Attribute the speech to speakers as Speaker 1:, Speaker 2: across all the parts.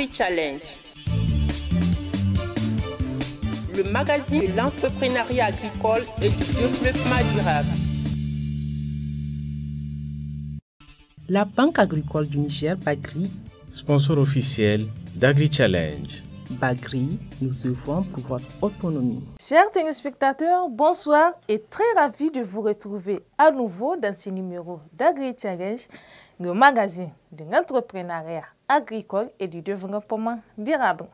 Speaker 1: AgriChallenge, le magazine de l'entrepreneuriat agricole et du développement durable. La Banque agricole du Niger, Bagri,
Speaker 2: sponsor officiel d'AgriChallenge.
Speaker 1: Bagri, nous œuvrons pour votre autonomie.
Speaker 3: Chers téléspectateurs, bonsoir et très ravi de vous retrouver à nouveau dans ce numéro d'AgriChallenge, le magazine de l'entrepreneuriat agricole et du développement durable.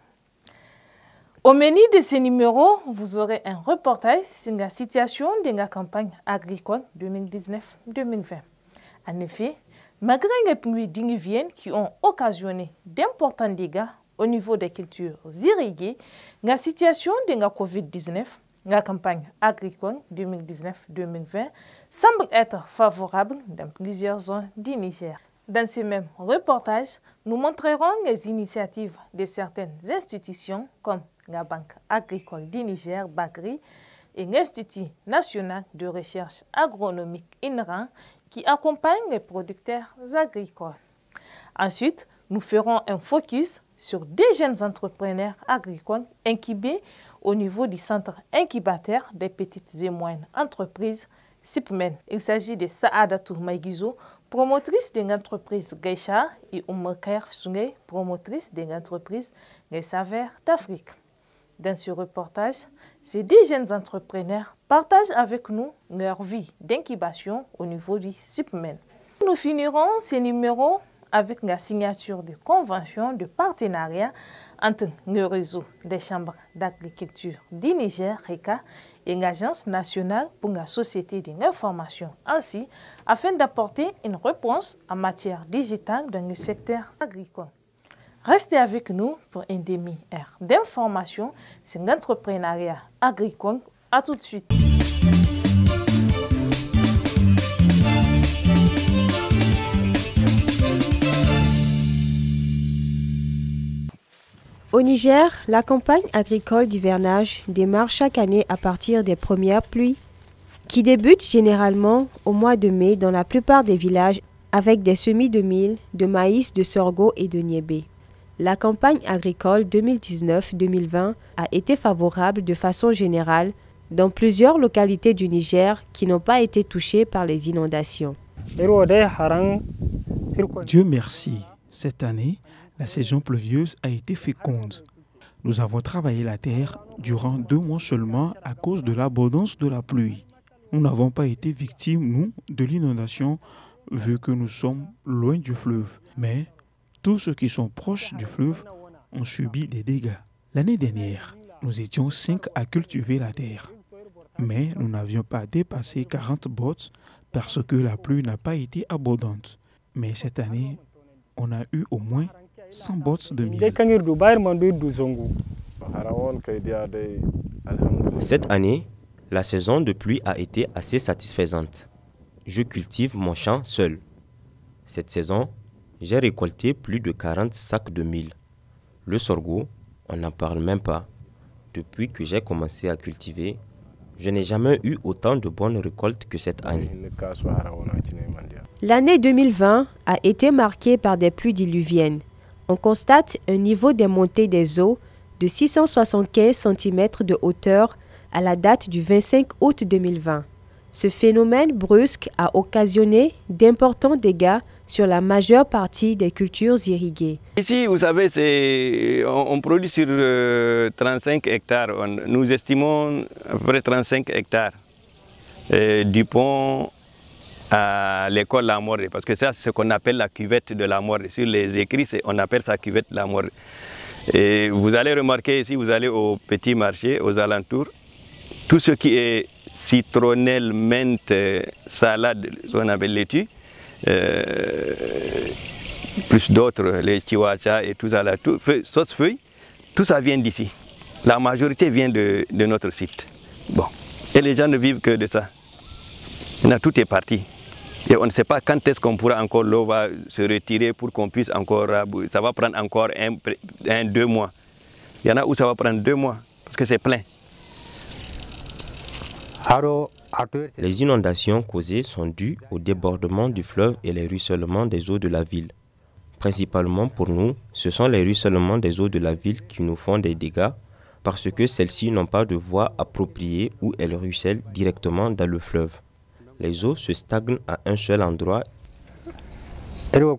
Speaker 3: Au menu de ce numéro, vous aurez un reportage sur la situation de la campagne agricole 2019-2020. En effet, malgré les pluies diluviennes qui ont occasionné d'importants dégâts au niveau des cultures irriguées, la situation de la COVID-19, la campagne agricole 2019-2020, semble être favorable dans plusieurs zones du Niger. Dans ce même reportage, nous montrerons les initiatives de certaines institutions comme la Banque agricole du Niger, Bagri, et l'Institut national de recherche agronomique INRAN, qui accompagnent les producteurs agricoles. Ensuite, nous ferons un focus sur des jeunes entrepreneurs agricoles incubés au niveau du centre incubateur des petites et moyennes entreprises SIPMEN. Il s'agit de Saadatou Maïgizo, promotrice de l'entreprise Geisha, et Oumaker Souley, promotrice de l'entreprise Les Saveurs d'Afrique. Dans ce reportage, ces 10 jeunes entrepreneurs partagent avec nous leur vie d'incubation au niveau du SIPMEN. Nous finirons ces numéros avec la signature de conventions de partenariat entre le réseau des chambres d'agriculture du Niger, RECA, et l'Agence nationale pour la société de l'information, ainsi, afin d'apporter une réponse en matière digitale dans le secteur agricole. Restez avec nous pour une demi-heure d'information sur l'entrepreneuriat agricole. À tout de suite.
Speaker 4: Au Niger, la campagne agricole d'hivernage démarre chaque année à partir des premières pluies, qui débutent généralement au mois de mai dans la plupart des villages avec des semis de mil, de maïs, de sorgho et de niébé. La campagne agricole 2019-2020 a été favorable de façon générale dans plusieurs localités du Niger qui n'ont pas été touchées par les inondations.
Speaker 5: Dieu merci, cette année, la saison pluvieuse a été féconde. Nous avons travaillé la terre durant 2 mois seulement à cause de l'abondance de la pluie. Nous n'avons pas été victimes, nous, de l'inondation, vu que nous sommes loin du fleuve. Mais tous ceux qui sont proches du fleuve ont subi des dégâts. L'année dernière, nous étions 5 à cultiver la terre. Mais nous n'avions pas dépassé 40 bottes parce que la pluie n'a pas été abondante. Mais cette année, on a eu au moins 100 bottes de miel.
Speaker 6: Cette année, la saison de pluie a été assez satisfaisante. Je cultive mon champ seul. Cette saison, j'ai récolté plus de 40 sacs de mil. Le sorgho, on n'en parle même pas. Depuis que j'ai commencé à cultiver, je n'ai jamais eu autant de bonnes récoltes que cette année.
Speaker 4: L'année 2020 a été marquée par des pluies diluviennes. On constate un niveau des montées des eaux de 675 cm de hauteur à la date du 25 août 2020. Ce phénomène brusque a occasionné d'importants dégâts sur la majeure partie des cultures irriguées.
Speaker 7: Ici, vous savez, on produit sur 35 hectares. Nous estimons à peu près 35 hectares. Du pont à l'école La Morée, parce que ça, c'est ce qu'on appelle la cuvette de La Morée. Sur les écrits, on appelle ça cuvette La Morée. Et vous allez remarquer ici, vous allez au petit marché, aux alentours, tout ce qui est citronnelle, menthe, salade, ce qu'on appelle laitue, plus d'autres, les chihuahuas et tout ça, là, sauce feuille, tout ça vient d'ici. La majorité vient de notre site. Bon. Et les gens ne vivent que de ça. Maintenant, tout est parti. Et on ne sait pas quand est-ce qu'on pourra encore, l'eau va se retirer pour qu'on puisse encore, ça va prendre encore 2 mois. Il y en a où ça va prendre 2 mois, parce que c'est plein.
Speaker 6: Les inondations causées sont dues au débordement du fleuve et les ruissellements des eaux de la ville. Principalement pour nous, ce sont les ruissellements des eaux de la ville qui nous font des dégâts parce que celles-ci n'ont pas de voie appropriée où elles ruissellent directement dans le fleuve. Les eaux se stagnent à un seul endroit.
Speaker 5: L'eau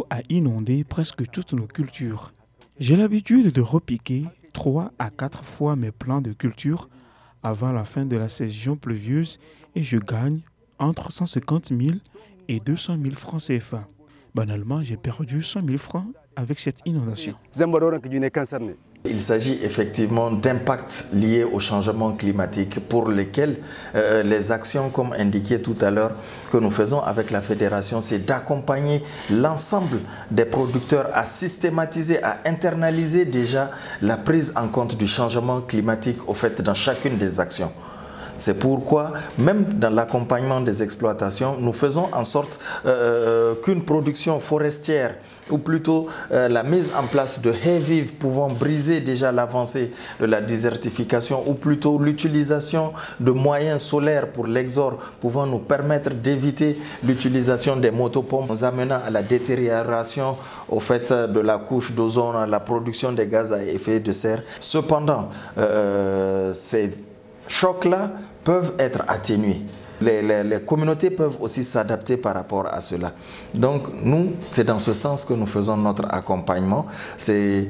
Speaker 5: a inondé presque toutes nos cultures. J'ai l'habitude de repiquer 3 à 4 fois mes plants de culture avant la fin de la saison pluvieuse et je gagne entre 150 000 et 200 000 francs CFA. Banalement, j'ai perdu 100 000 francs avec cette inondation.
Speaker 8: Il s'agit effectivement d'impacts liés au changement climatique pour lesquels les actions, comme indiqué tout à l'heure, que nous faisons avec la fédération, c'est d'accompagner l'ensemble des producteurs à systématiser, à internaliser déjà la prise en compte du changement climatique au fait dans chacune des actions. C'est pourquoi, même dans l'accompagnement des exploitations, nous faisons en sorte qu'une production forestière, ou plutôt la mise en place de haies vives pouvant briser déjà l'avancée de la désertification, ou plutôt l'utilisation de moyens solaires pour l'exor pouvant nous permettre d'éviter l'utilisation des motopompes, nous amenant à la détérioration au fait de la couche d'ozone, à la production des gaz à effet de serre. Cependant, ces chocs-là peuvent être atténués. Les communautés peuvent aussi s'adapter par rapport à cela. Donc nous, c'est dans ce sens que nous faisons notre accompagnement. C'est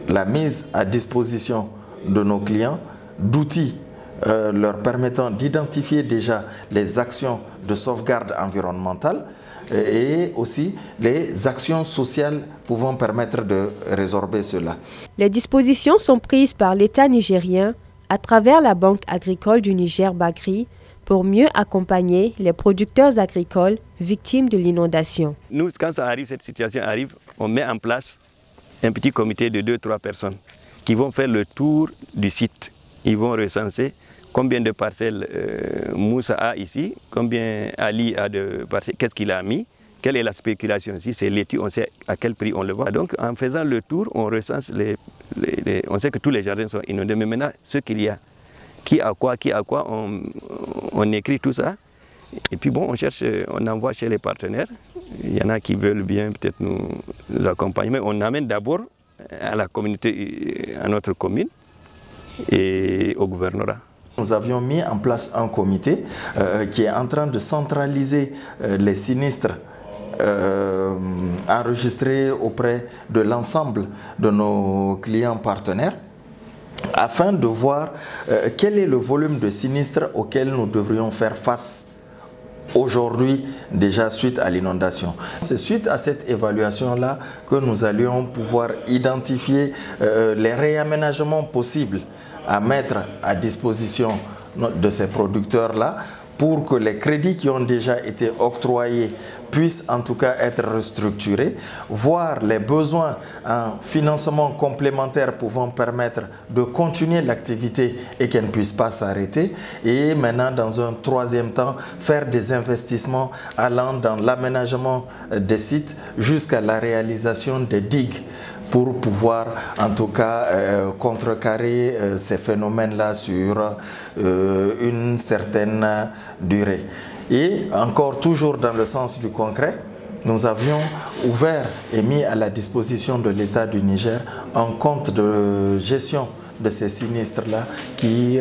Speaker 8: la mise à disposition de nos clients d'outils leur permettant d'identifier déjà les actions de sauvegarde environnementale et aussi les actions sociales pouvant permettre de résorber cela.
Speaker 4: Les dispositions sont prises par l'État nigérien à travers la Banque agricole du Niger Bagri pour mieux accompagner les producteurs agricoles victimes de l'inondation.
Speaker 7: Nous, quand ça arrive, cette situation arrive, on met en place un petit comité de 2-3 personnes qui vont faire le tour du site. Ils vont recenser combien de parcelles Moussa a ici, combien Ali a de parcelles, qu'est-ce qu'il a mis, quelle est la spéculation. Si c'est laitue, on sait à quel prix on le vend. Donc en faisant le tour, on recense on sait que tous les jardins sont inondés, mais maintenant ce qu'il y a, qui a quoi, on écrit tout ça. Et puis bon, on cherche, on envoie chez les partenaires. Il y en a qui veulent bien peut-être nous accompagner, mais on amène d'abord à la communauté, à notre commune et au gouvernorat.
Speaker 8: Nous avions mis en place un comité qui est en train de centraliser les sinistres enregistrés auprès de l'ensemble de nos clients partenaires, afin de voir quel est le volume de sinistres auquel nous devrions faire face aujourd'hui déjà suite à l'inondation. C'est suite à cette évaluation-là que nous allions pouvoir identifier les réaménagements possibles à mettre à disposition de ces producteurs-là pour que les crédits qui ont déjà été octroyés puissent en tout cas être restructurés, voir les besoins en financement complémentaire pouvant permettre de continuer l'activité et qu'elle ne puisse pas s'arrêter, et maintenant dans un troisième temps faire des investissements allant dans l'aménagement des sites jusqu'à la réalisation des digues pour pouvoir en tout cas contrecarrer ces phénomènes-là sur une certaine durée. Et encore toujours dans le sens du concret, nous avions ouvert et mis à la disposition de l'État du Niger un compte de gestion de ces sinistres-là qui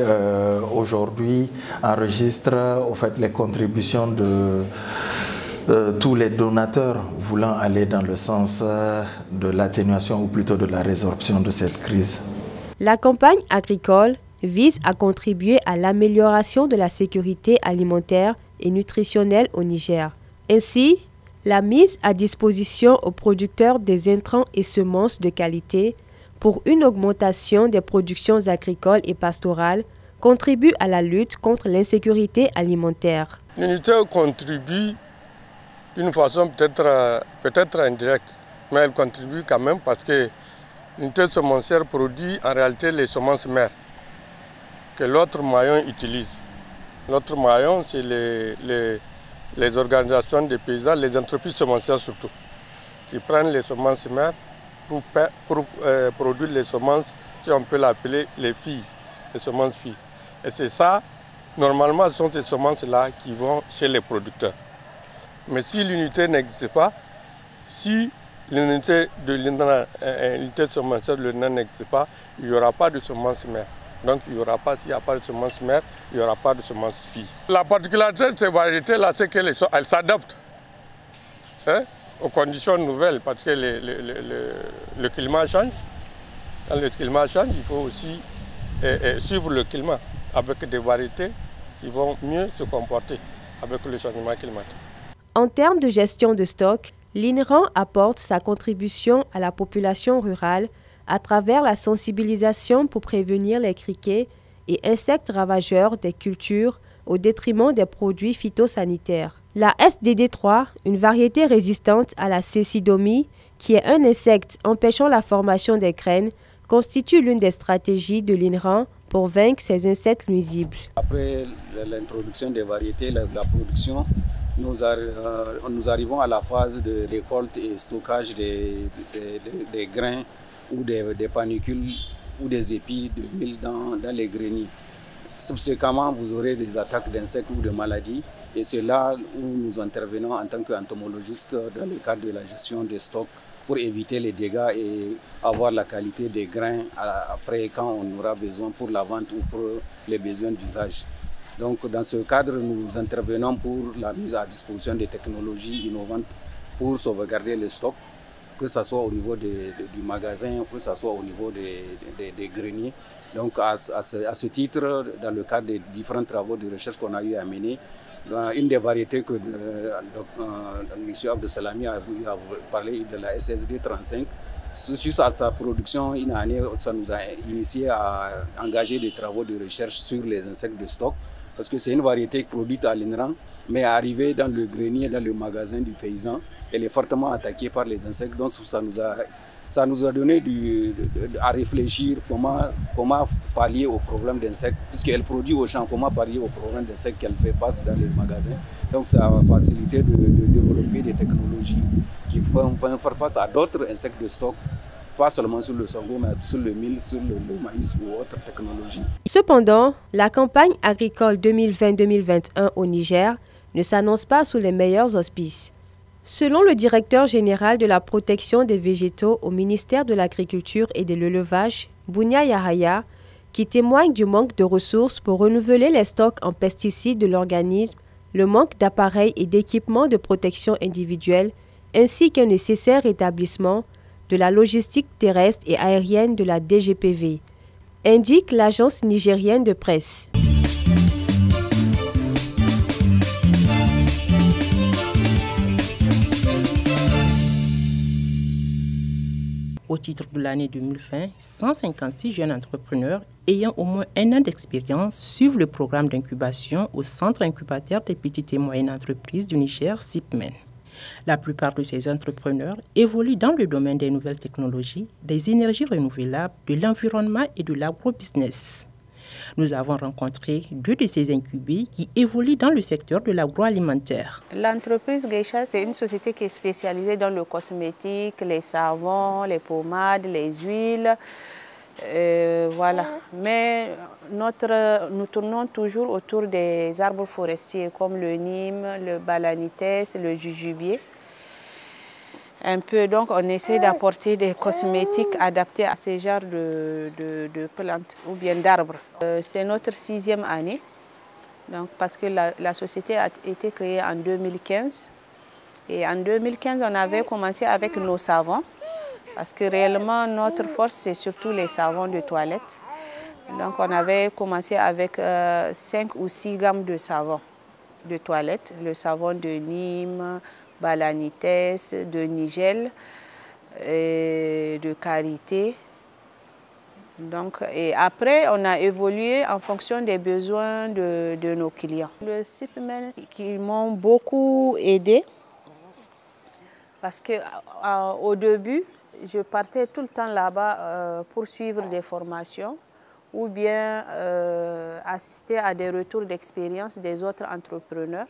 Speaker 8: aujourd'hui enregistre au fait les contributions de tous les donateurs voulant aller dans le sens de l'atténuation ou plutôt de la résorption de cette crise.
Speaker 4: La campagne agricole vise à contribuer à l'amélioration de la sécurité alimentaire et nutritionnelle au Niger. Ainsi, la mise à disposition aux producteurs des intrants et semences de qualité pour une augmentation des productions agricoles et pastorales contribue à la lutte contre l'insécurité alimentaire.
Speaker 9: L'unité contribue d'une façon peut-être indirecte, mais elle contribue quand même parce que l'unité semencière produit en réalité les semences mères que l'autre maillon utilise. L'autre maillon, c'est les organisations des paysans, les entreprises semencières surtout, qui prennent les semences mères pour produire les semences, si on peut l'appeler les filles, les semences filles. Et c'est ça, normalement, ce sont ces semences-là qui vont chez les producteurs. Mais si l'unité n'existe pas, si l'unité de l'INRA, l'unité semencière de l'INRA n'existe pas, il n'y aura pas de semences mères. Donc il y aura pas, s'il n'y a pas de semences mères, il n'y aura pas de semences filles. La particularité de ces variétés-là, c'est qu'elles s'adaptent aux conditions nouvelles, parce que le climat change. Quand le climat change, il faut aussi suivre le climat avec des variétés qui vont mieux se comporter avec le changement climatique.
Speaker 4: En termes de gestion de stock, l'INRAN apporte sa contribution à la population rurale à travers la sensibilisation pour prévenir les criquets et insectes ravageurs des cultures au détriment des produits phytosanitaires. La SDD3, une variété résistante à la cécidomie, qui est un insecte empêchant la formation des graines, constitue l'une des stratégies de l'INRAN pour vaincre ces insectes nuisibles.
Speaker 10: Après l'introduction des variétés, la production, nous arrivons à la phase de récolte et stockage des grains ou des panicules ou des épis de mil dans les greniers. Subséquemment, vous aurez des attaques d'insectes ou de maladies et c'est là où nous intervenons en tant qu'entomologistes dans le cadre de la gestion des stocks pour éviter les dégâts et avoir la qualité des grains après quand on aura besoin pour la vente ou pour les besoins d'usage. Donc dans ce cadre, nous intervenons pour la mise à disposition des technologies innovantes pour sauvegarder les stocks, que ce soit au niveau du magasin, que ce soit au niveau des greniers. Donc à ce titre, dans le cadre des différents travaux de recherche qu'on a eu à mener, une des variétés que M. Abdesalami a parlé de la SSD 35, sur sa production, une année, ça nous a initié à engager des travaux de recherche sur les insectes de stock, parce que c'est une variété produite à l'INRAN, mais arrivée dans le grenier, dans le magasin du paysan, elle est fortement attaquée par les insectes, donc ça nous a donné à réfléchir comment pallier au problème d'insectes, puisqu'elle produit au champ, comment pallier au problème d'insectes qu'elle fait face dans les magasins. Donc ça va faciliter de développer des technologies qui vont faire face à d'autres insectes de stock, pas seulement sur le sorgho, mais sur le mil, sur le maïs ou autres technologies.
Speaker 4: Cependant, la campagne agricole 2020-2021 au Niger ne s'annonce pas sous les meilleurs auspices. Selon le directeur général de la protection des végétaux au ministère de l'Agriculture et de l'Élevage, Bounia Yahaya, qui témoigne du manque de ressources pour renouveler les stocks en pesticides de l'organisme, le manque d'appareils et d'équipements de protection individuelle, ainsi qu'un nécessaire établissement de la logistique terrestre et aérienne de la DGPV, indique l'agence nigérienne de presse.
Speaker 1: Au titre de l'année 2020, 156 jeunes entrepreneurs ayant au moins un an d'expérience suivent le programme d'incubation au Centre incubateur des petites et moyennes entreprises du Niger, CIPMEN. La plupart de ces entrepreneurs évoluent dans le domaine des nouvelles technologies, des énergies renouvelables, de l'environnement et de l'agrobusiness. Nous avons rencontré 2 de ces incubés qui évoluent dans le secteur de l'agroalimentaire.
Speaker 11: L'entreprise Geisha, c'est une société qui est spécialisée dans le cosmétique, les savons, les pommades, les huiles. Voilà. Mais nous tournons toujours autour des arbres forestiers comme le nîmes, le balanites, le jujubier. Un peu, donc on essaie d'apporter des cosmétiques adaptés à ces genres de plantes ou bien d'arbres. C'est notre 6e année, donc, parce que la société a été créée en 2015. Et en 2015, on avait commencé avec nos savons, parce que réellement notre force, c'est surtout les savons de toilette. Donc on avait commencé avec 5 ou 6 gammes de savons de toilette, le savon de Nîmes, Balanites, de Nigel, de Karité. Donc, et après, on a évolué en fonction des besoins de nos clients. Le CIPMEN qui m'ont beaucoup aidé parce qu'au début, je partais tout le temps là-bas pour suivre des formations ou bien assister à des retours d'expérience des autres entrepreneurs.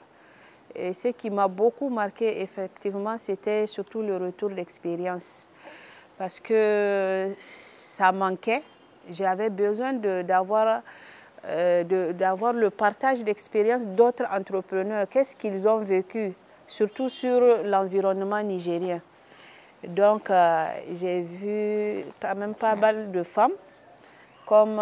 Speaker 11: Et ce qui m'a beaucoup marqué, effectivement, c'était surtout le retour d'expérience. Parce que ça manquait. J'avais besoin d'avoir le partage d'expérience d'autres entrepreneurs. Qu'est-ce qu'ils ont vécu surtout sur l'environnement nigérien. Donc, j'ai vu quand même pas mal de femmes, comme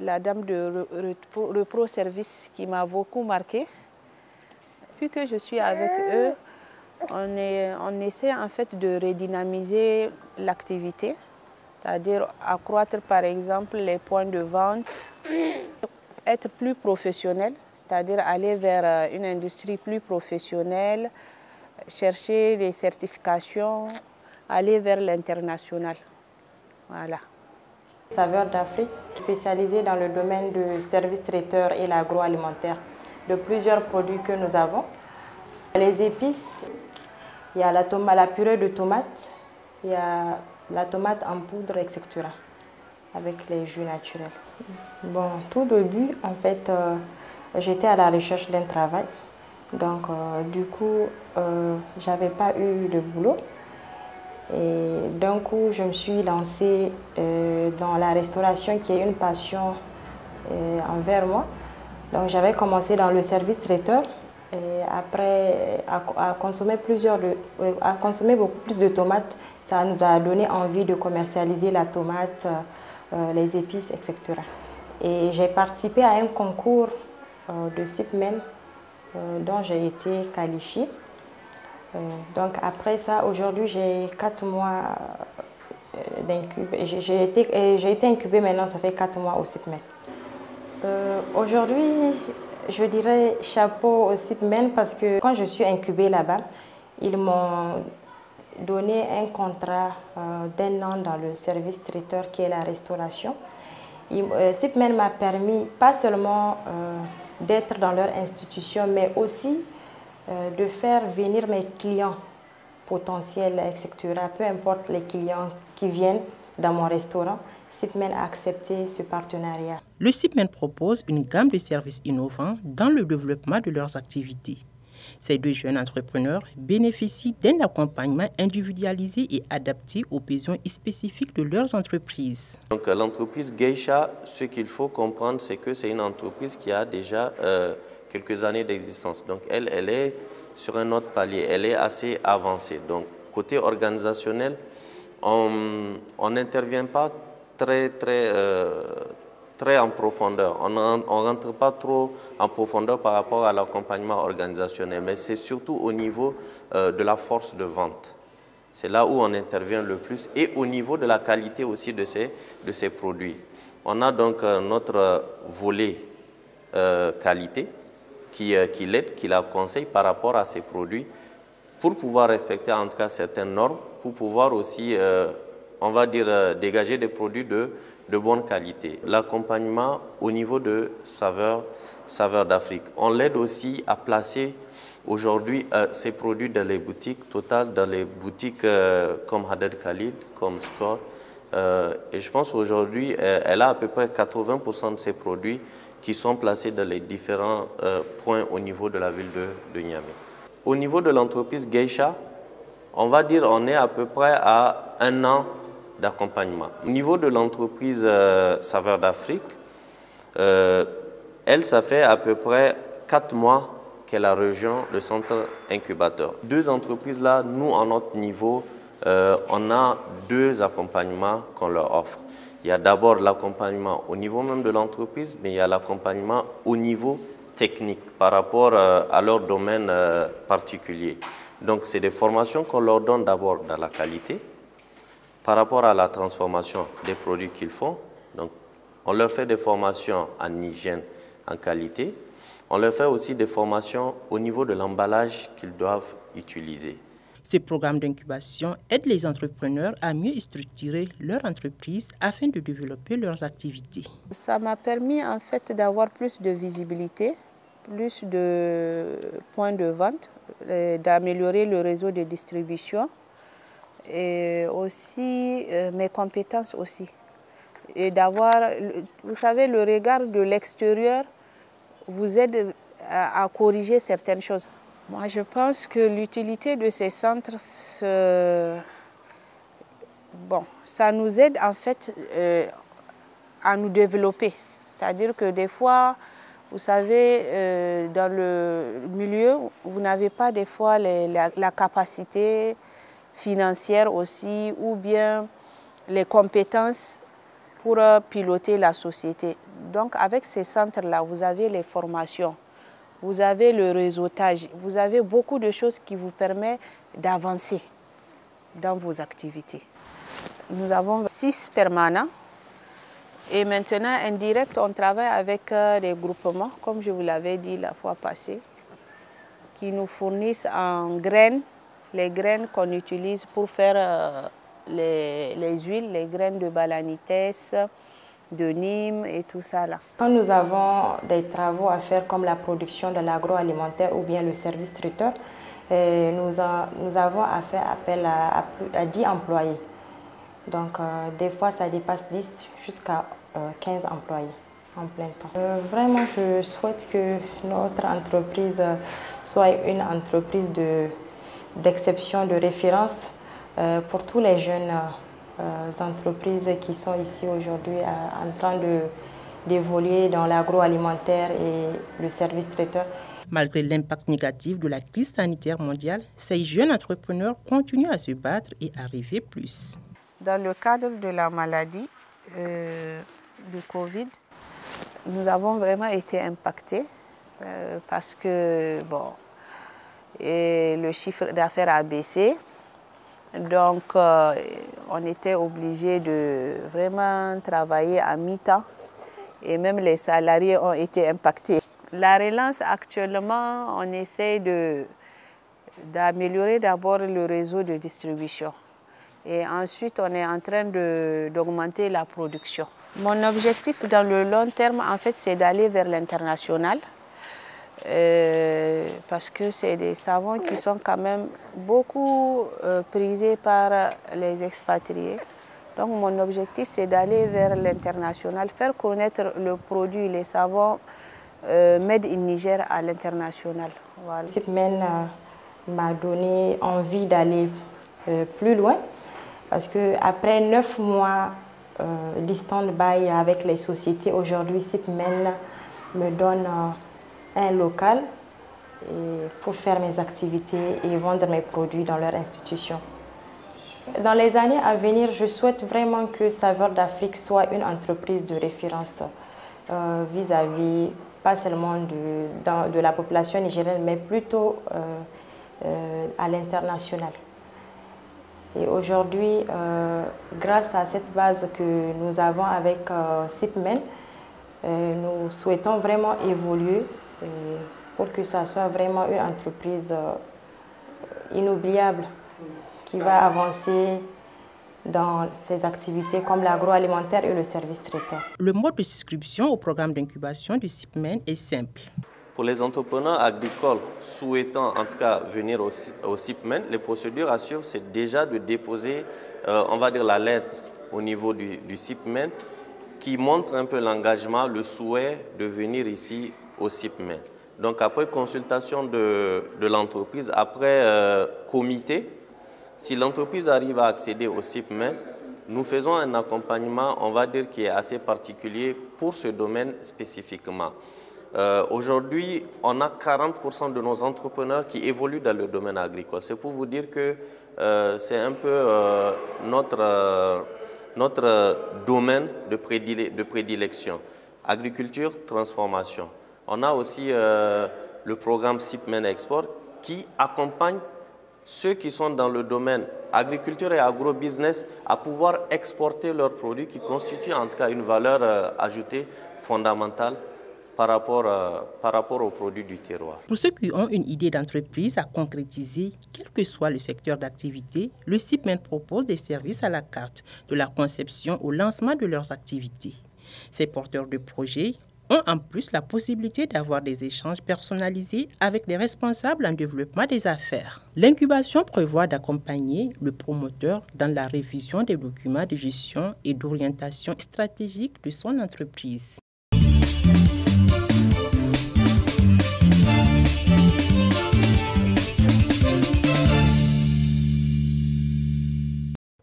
Speaker 11: la dame de Repro Service qui m'a beaucoup marquée. Depuis que je suis avec eux, on essaie en fait de redynamiser l'activité, c'est-à-dire accroître par exemple les points de vente, être plus professionnel, c'est-à-dire aller vers une industrie plus professionnelle, chercher les certifications, aller vers l'international. Voilà.
Speaker 12: Saveurs d'Afrique, spécialisée dans le domaine du service traiteur et l'agroalimentaire, de plusieurs produits que nous avons. Les épices, il y a la purée de tomates, il y a la tomate en poudre, etc. avec les jus naturels. Bon, tout début, en fait, j'étais à la recherche d'un travail. Donc, du coup, j'avais pas eu de boulot. Et d'un coup, je me suis lancée dans la restauration, qui est une passion envers moi. Donc, j'avais commencé dans le service traiteur. Et après, à consommer beaucoup plus de tomates, ça nous a donné envie de commercialiser la tomate, les épices, etc. Et j'ai participé à un concours de SIPMEN dont j'ai été qualifiée. Donc après ça, aujourd'hui, j'ai 4 mois d'incubé. J'ai été incubée maintenant, ça fait 4 mois au SIPMEN. Aujourd'hui, je dirais chapeau au SIPMEN parce que quand je suis incubée là-bas, ils m'ont donné un contrat d'1 an dans le service traiteur qui est la restauration. SIPMEN m'a permis pas seulement d'être dans leur institution, mais aussi de faire venir mes clients potentiels, etc. Peu importe les clients qui viennent dans mon restaurant, SIPMEN a accepté ce partenariat.
Speaker 1: Le SIPMEN propose une gamme de services innovants dans le développement de leurs activités. Ces 2 jeunes entrepreneurs bénéficient d'un accompagnement individualisé et adapté aux besoins spécifiques de leurs entreprises.
Speaker 6: Donc l'entreprise Geisha, ce qu'il faut comprendre, c'est que c'est une entreprise qui a déjà quelques années d'existence. Donc elle est sur un autre palier, elle est assez avancée. Donc côté organisationnel, on n'intervient pas très en profondeur. On ne rentre pas trop en profondeur par rapport à l'accompagnement organisationnel, mais c'est surtout au niveau de la force de vente. C'est là où on intervient le plus et au niveau de la qualité aussi de ces produits. On a donc notre volet qualité qui l'aide, qui la conseille par rapport à ces produits pour pouvoir respecter en tout cas certaines normes, pour pouvoir aussi, on va dire, dégager des produits de bonne qualité. L'accompagnement au niveau de Saveurs d'Afrique. On l'aide aussi à placer aujourd'hui ces produits dans les boutiques Total, dans les boutiques comme Hadad Khalid, comme Score. Et je pense qu'aujourd'hui, elle a à peu près 80% de ces produits qui sont placés dans les différents points au niveau de la ville de Niamey. Au niveau de l'entreprise Geisha, on va dire on est à peu près à 1 an d'accompagnement. Au niveau de l'entreprise Saveurs d'Afrique, elle, ça fait à peu près 4 mois qu'elle a rejoint le centre incubateur. 2 entreprises là, nous, à notre niveau, on a 2 accompagnements qu'on leur offre. Il y a d'abord l'accompagnement au niveau même de l'entreprise, mais il y a l'accompagnement au niveau technique par rapport à leur domaine particulier. Donc, c'est des formations qu'on leur donne d'abord dans la qualité, par rapport à la transformation des produits qu'ils font. Donc, on leur fait des formations en hygiène, en qualité. On leur fait aussi des formations au niveau de l'emballage qu'ils doivent utiliser.
Speaker 1: Ce programme d'incubation aide les entrepreneurs à mieux structurer leur entreprise afin de développer leurs activités.
Speaker 11: Ça m'a permis en fait d'avoir plus de visibilité, plus de points de vente, d'améliorer le réseau de distribution et aussi mes compétences aussi. Et d'avoir, vous savez, le regard de l'extérieur vous aide à corriger certaines choses. Moi, je pense que l'utilité de ces centres, ça nous aide en fait à nous développer. C'est-à-dire que des fois, Vous savez, dans le milieu, vous n'avez pas des fois la capacité financière aussi ou bien les compétences pour piloter la société. Donc avec ces centres-là, vous avez les formations, vous avez le réseautage, vous avez beaucoup de choses qui vous permettent d'avancer dans vos activités. Nous avons 6 permanents et maintenant, indirect, on travaille avec des groupements, comme je vous l'avais dit la fois passée, qui nous fournissent en graines, les graines qu'on utilise pour faire les huiles, les graines de balanites, de Nîmes et tout ça là.
Speaker 12: Quand nous avons des travaux à faire comme la production de l'agroalimentaire ou bien le service traiteur, nous avons à faire appel à 10 employés. Donc des fois ça dépasse 10 jusqu'à 15 employés en plein temps. Vraiment je souhaite que notre entreprise soit une entreprise d'exception, de référence pour tous les jeunes entreprises qui sont ici aujourd'hui en train d'évoluer dans l'agroalimentaire et le service traiteur.
Speaker 1: Malgré l'impact négatif de la crise sanitaire mondiale, ces jeunes entrepreneurs continuent à se battre et à rêver plus.
Speaker 11: Dans le cadre de la maladie du Covid, nous avons vraiment été impactés parce que le chiffre d'affaires a baissé. Donc, on était obligé de vraiment travailler à mi-temps et même les salariés ont été impactés. La relance, actuellement, on essaie d'améliorer d'abord le réseau de distribution. Et ensuite, on est en train d'augmenter la production. Mon objectif dans le long terme, en fait, c'est d'aller vers l'international. Parce que c'est des savons qui sont quand même beaucoup prisés par les expatriés. Donc mon objectif, c'est d'aller vers l'international, faire connaître le produit, les savons made in Niger à l'international. Voilà.
Speaker 12: SIPMEN m'a donné envie d'aller plus loin parce qu'après 9 mois d'stand-by avec les sociétés, aujourd'hui SIPMEN me donne un local pour faire mes activités et vendre mes produits dans leur institution. Dans les années à venir, je souhaite vraiment que Saveurs d'Afrique soit une entreprise de référence vis-à-vis, pas seulement de la population nigérienne, mais plutôt à l'international. Et aujourd'hui, grâce à cette base que nous avons avec SIPMEN, nous souhaitons vraiment évoluer pour que ça soit vraiment une entreprise inoubliable qui va avancer dans ses activités comme l'agroalimentaire et le service traiteur.
Speaker 1: Le mode de souscription au programme d'incubation du SIPMEN est simple.
Speaker 6: Pour les entrepreneurs agricoles souhaitant en tout cas venir au SIPMEN, les procédures à suivre, c'est déjà de déposer, on va dire, la lettre au niveau du SIPMEN qui montre un peu l'engagement, le souhait de venir ici au SIPMEN. Donc après consultation de l'entreprise, après comité, si l'entreprise arrive à accéder au SIPMEN, nous faisons un accompagnement, on va dire, qui est assez particulier pour ce domaine spécifiquement. Aujourd'hui, on a 40% de nos entrepreneurs qui évoluent dans le domaine agricole. C'est pour vous dire que c'est un peu notre domaine de prédilection. Agriculture, transformation. On a aussi le programme SIPMEN Export qui accompagne ceux qui sont dans le domaine agriculture et agro-business à pouvoir exporter leurs produits qui constituent en tout cas une valeur ajoutée fondamentale par rapport aux produits du terroir.
Speaker 1: Pour ceux qui ont une idée d'entreprise à concrétiser, quel que soit le secteur d'activité, le SIPMEN propose des services à la carte, de la conception au lancement de leurs activités. Ces porteurs de projets ont en plus la possibilité d'avoir des échanges personnalisés avec les responsables en développement des affaires. L'incubation prévoit d'accompagner le promoteur dans la révision des documents de gestion et d'orientation stratégique de son entreprise.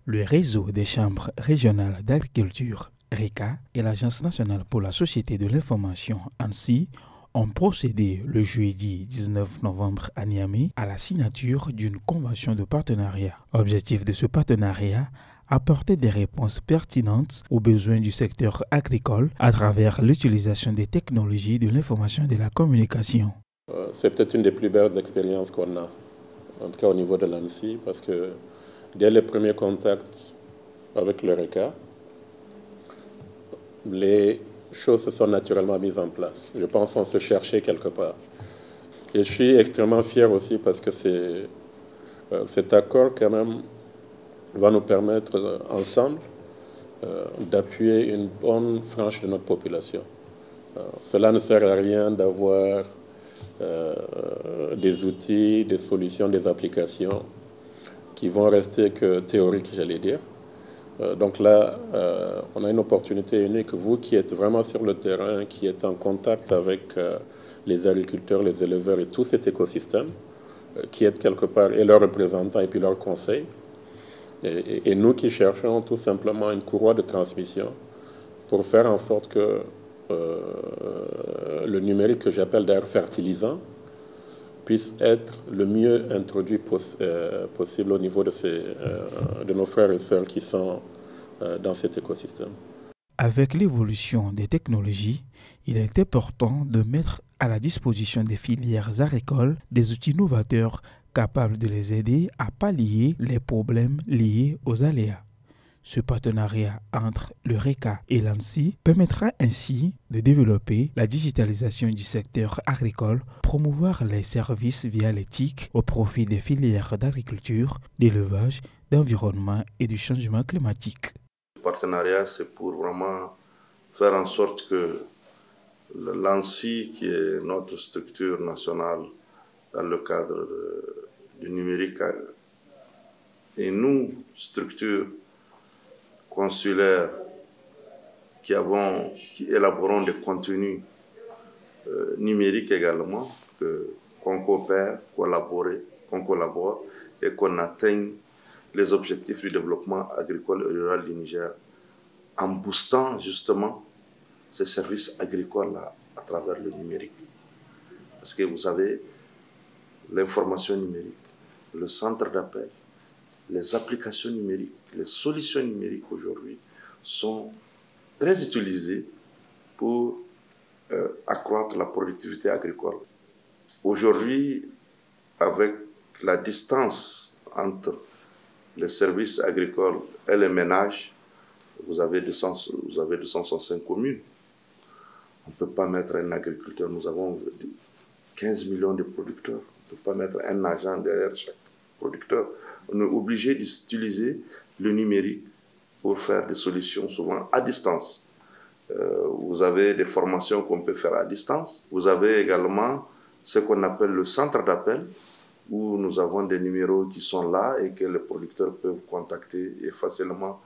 Speaker 5: Le réseau des chambres régionales d'agriculture, RECA, et l'Agence nationale pour la société de l'information, ANSI, ont procédé le jeudi 19 novembre à Niamey à la signature d'une convention de partenariat. Objectif de ce partenariat, apporter des réponses pertinentes aux besoins du secteur agricole à travers l'utilisation des technologies de l'information et de la communication.
Speaker 13: C'est peut-être une des plus belles expériences qu'on a, en tout cas au niveau de l'ANSSI, parce que dès les premiers contacts avec l'Eureka, les choses se sont naturellement mises en place. Je pense qu'on se cherchait quelque part. Et je suis extrêmement fier aussi parce que cet accord quand même va nous permettre ensemble d'appuyer une bonne frange de notre population. Cela ne sert à rien d'avoir des outils, des solutions, des applications qui vont rester que théoriques, j'allais dire. Donc là, on a une opportunité unique. Vous qui êtes vraiment sur le terrain, qui êtes en contact avec les agriculteurs, les éleveurs et tout cet écosystème, qui êtes quelque part, et leurs représentants et puis leurs conseils, et nous qui cherchons tout simplement une courroie de transmission pour faire en sorte que le numérique, que j'appelle d'ailleurs fertilisant, puisse être le mieux introduit possible au niveau de nos frères et sœurs qui sont dans cet écosystème.
Speaker 5: Avec l'évolution des technologies, il est important de mettre à la disposition des filières agricoles des outils novateurs capables de les aider à pallier les problèmes liés aux aléas. Ce partenariat entre l'Eureka et l'ANSSI permettra ainsi de développer la digitalisation du secteur agricole, promouvoir les services via l'éthique au profit des filières d'agriculture, d'élevage, d'environnement et du changement climatique.
Speaker 14: Le partenariat, c'est pour vraiment faire en sorte que l'ANSSI, qui est notre structure nationale dans le cadre du numérique, et nous, structure consulaires qui élaborons des contenus numériques également, qu'on coopère, qu'on collabore et qu'on atteigne les objectifs du développement agricole et rural du Niger en boostant justement ces services agricoles-là à travers le numérique. Parce que vous savez, l'information numérique, le centre d'appel, les applications numériques, les solutions numériques aujourd'hui sont très utilisées pour accroître la productivité agricole. Aujourd'hui, avec la distance entre les services agricoles et les ménages, vous avez 265 communes. On ne peut pas mettre un agriculteur, nous avons 15 millions de producteurs, on ne peut pas mettre un agent derrière chaque producteur. On est obligé d'utiliser le numérique pour faire des solutions souvent à distance. Vous avez des formations qu'on peut faire à distance. Vous avez également ce qu'on appelle le centre d'appel, où nous avons des numéros qui sont là et que les producteurs peuvent contacter et facilement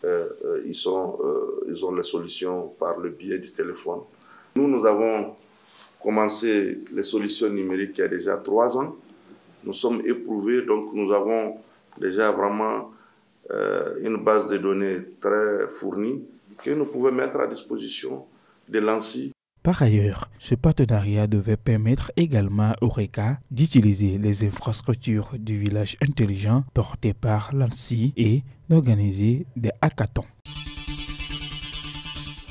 Speaker 14: ils ont les solutions par le biais du téléphone. Nous avons commencé les solutions numériques il y a déjà 3 ans. Nous sommes éprouvés, donc nous avons déjà vraiment une base de données très fournie que nous pouvons mettre à disposition de l'ANSSI.
Speaker 5: Par ailleurs, ce partenariat devait permettre également au Eureka d'utiliser les infrastructures du village intelligent porté par l'ANSSI et d'organiser des hackathons.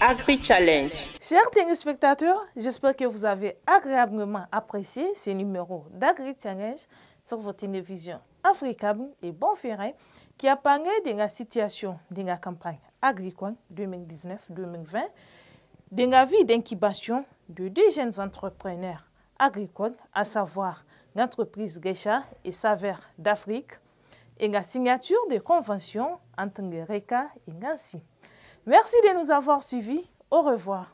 Speaker 3: Agri-Challenge. Chers téléspectateurs, j'espère que vous avez agréablement apprécié ce numéro d'Agri-Challenge sur votre télévision Africable et Bonferré qui a parlé de la situation de la campagne agricole 2019-2020, de la vie d'incubation de 2 jeunes entrepreneurs agricoles, à savoir l'entreprise Geisha et Saver d'Afrique, et la signature de conventions entre l'Eureka et l'ANSSI. Merci de nous avoir suivis. Au revoir.